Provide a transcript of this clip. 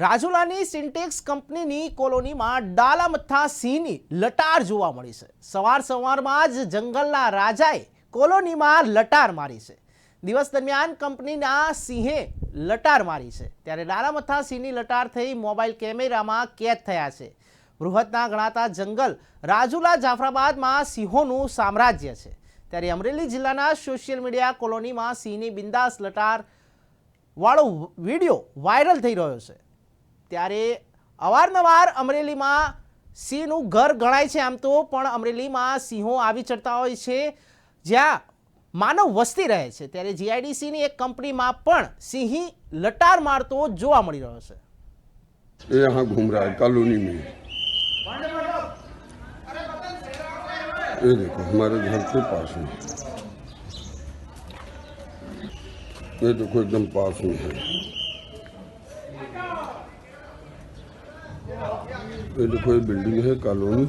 રાજુલાની syntax કંપનીની કોલોનીમાં ડાલામથ્થા સિંહની લટાર જોવા મળી છે। સવારમાં જ જંગલના રાજાએ કોલોનીમાં લટાર મારી છે। દિવસ દરમિયાન કંપનીના સિંહે લટાર મારી છે, ત્યારે ડાલામથ્થા સિંહની લટાર થઈ મોબાઈલ કેમેરામાં કેદ થયા છે। બૃહદના ગણાતા જંગલ રાજુલા જાફરાબાદમાં સિંહોનું સામ્રાજ્ય છે, ત્યારે અમરેલી જિલ્લાના સોશિયલ મીડિયા કોલોનીમાં સિંહની બિંદાસ લટાર વાળો વિડીયો વાયરલ થઈ રહ્યો છે। ત્યારે અવારનવાર અમરેલીમાં સિંહનું ઘર ગણાય છે। આમ તો પણ અમરેલીમાં સિંહો આવી ચડતા હોય છે જ્યાં માનવ વસ્તી રહે છે, ત્યારે જીઆઈડીસીની એક કંપનીમાં પણ સિંહ લટાર મારતો જોવા મળી રહ્યો છે। ये यहाँ घूम रहा है कॉलोनी में। ये देखो हमारे घर के पास में, ये देखो एकदम पास में है। ये देखो ये बिल्डिंग है कॉलोनी।